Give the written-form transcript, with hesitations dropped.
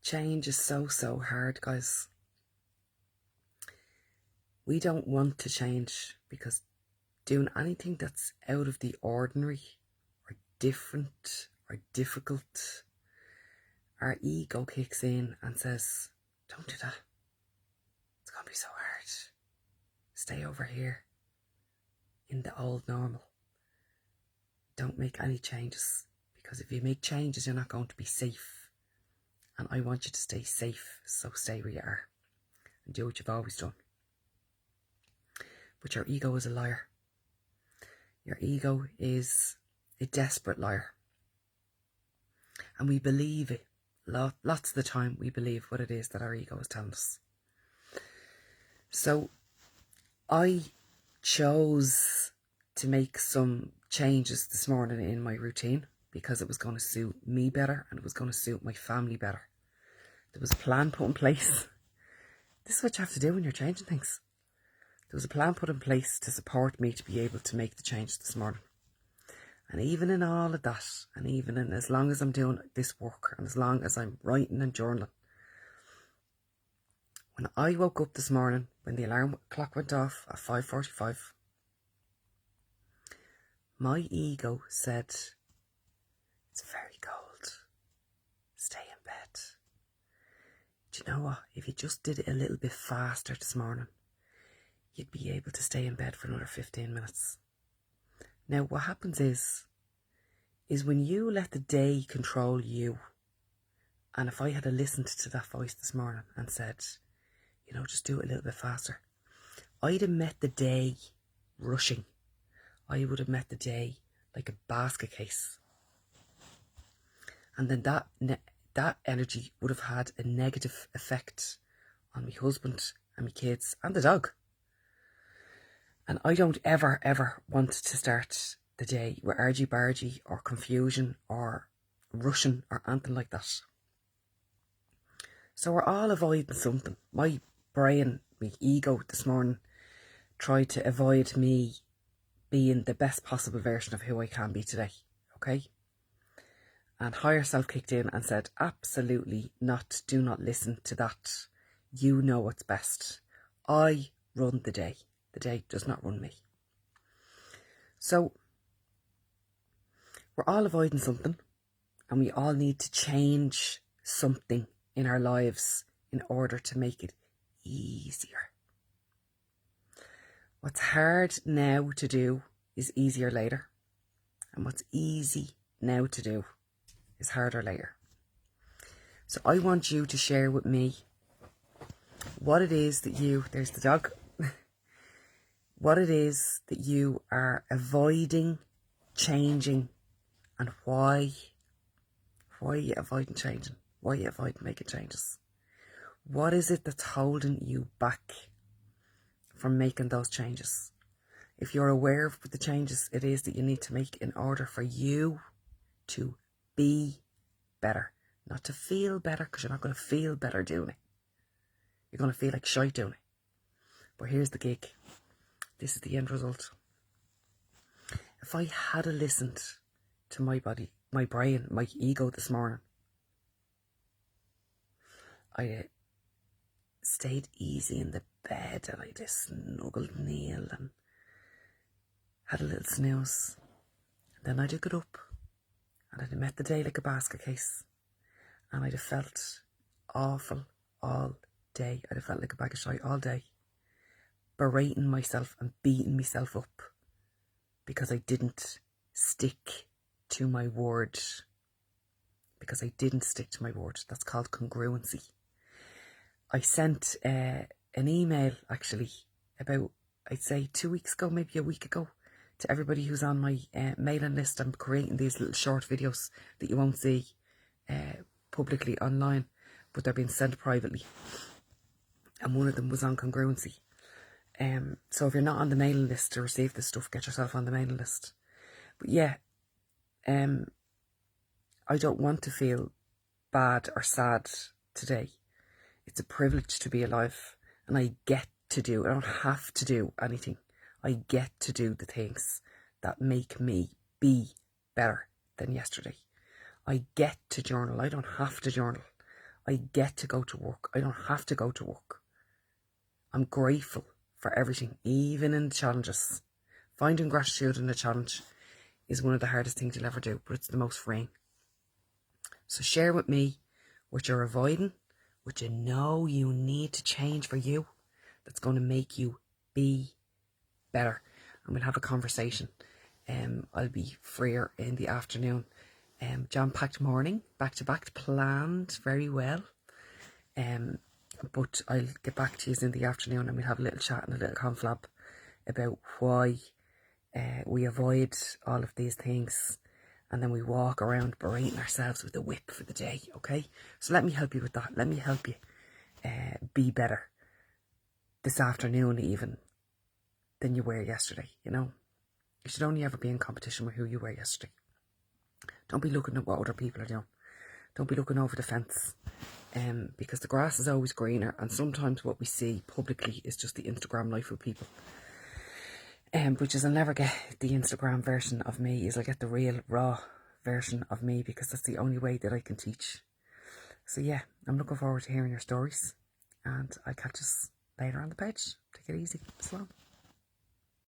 Change is so hard, guys. We don't want to change because doing anything that's out of the ordinary or different or difficult, our ego kicks in and says, don't do that. It's going to be so hard. Stay over here in the old normal. Don't make any changes, because if you make changes, you're not going to be safe. And I want you to stay safe, so stay where you are and do what you've always done. But your ego is a liar. Your ego is a desperate liar. And we believe it. Lots of the time we believe what it is that our ego is telling us. So I chose to make some changes this morning in my routine because it was going to suit me better and it was going to suit my family better. There was a plan put in place. This is what you have to do when you're changing things. There was a plan put in place to support me to be able to make the change this morning. And even in all of that, and even in as long as I'm doing this work, and as long as I'm writing and journaling, when I woke up this morning, when the alarm clock went off at 5:45, my ego said, it's very cold, stay in bed. Do you know what? If you just did it a little bit faster this morning, you'd be able to stay in bed for another 15 minutes. Now, what happens is when you let the day control you, and if I had listened to that voice this morning and said, just do it a little bit faster, I'd have met the day rushing. I would have met the day like a basket case. And then that energy would have had a negative effect on my husband and my kids and the dog. And I don't ever want to start the day with argy-bargy or confusion or rushing or anything like that. So we're all avoiding something. My brain, my ego this morning tried to avoid me being the best possible version of who I can be today, okay? And higher self kicked in and said, absolutely not, do not listen to that. You know what's best. I run the day. The day does not run me. So we're all avoiding something, and we all need to change something in our lives in order to make it easier. What's hard now to do is easier later. And what's easy now to do is harder later. So I want you to share with me what it is that there's the dog, what it is that you are avoiding changing, and why are you avoiding changing? Why are you avoiding making changes? What is it that's holding you back from making those changes? If you're aware of the changes it is that you need to make in order for you to be better, not to feel better, because you're not going to feel better doing it. You're going to feel like shite doing it. But here's the gig. This is the end result. If I had listened to my body, my brain, my ego this morning, I stayed easy in the bed and I just snuggled Neil and had a little snooze. And then I'd have got up and I'd have met the day like a basket case. And I'd have felt awful all day. I'd have felt like a bag of shite all day, berating myself and beating myself up because I didn't stick to my word. Because I didn't stick to my word. That's called congruency. I sent an email actually about, I'd say 2 weeks ago, maybe a week ago, to everybody who's on my mailing list. I'm creating these little short videos that you won't see publicly online, but they're being sent privately. And one of them was on congruency. So if you're not on the mailing list to receive this stuff, get yourself on the mailing list. But yeah, I don't want to feel bad or sad today. It's a privilege to be alive, and I get to do, I don't have to do anything. I get to do the things that make me be better than yesterday. I get to journal. I don't have to journal. I get to go to work. I don't have to go to work. I'm grateful for everything, even in the challenges. Finding gratitude in a challenge is one of the hardest things you'll ever do, but it's the most freeing. So share with me what you're avoiding, what you know you need to change for you, that's going to make you be better. And we'll have a conversation. I'll be freer in the afternoon. Jam-packed morning, back-to-back, planned very well. But I'll get back to you in the afternoon and we'll have a little chat and a little conflab about why we avoid all of these things, and then we walk around berating ourselves with the whip for the day, okay? So let me help you with that. Let me help you be better this afternoon even than you were yesterday, you know? You should only ever be in competition with who you were yesterday. Don't be looking at what other people are doing. Don't be looking over the fence. Because the grass is always greener, and sometimes what we see publicly is just the Instagram life of people. Which is, I'll never get the Instagram version of me, is I'll get the real raw version of me, because that's the only way that I can teach. So yeah, I'm looking forward to hearing your stories, and I'll catch us later on the page. Take it easy. Salam.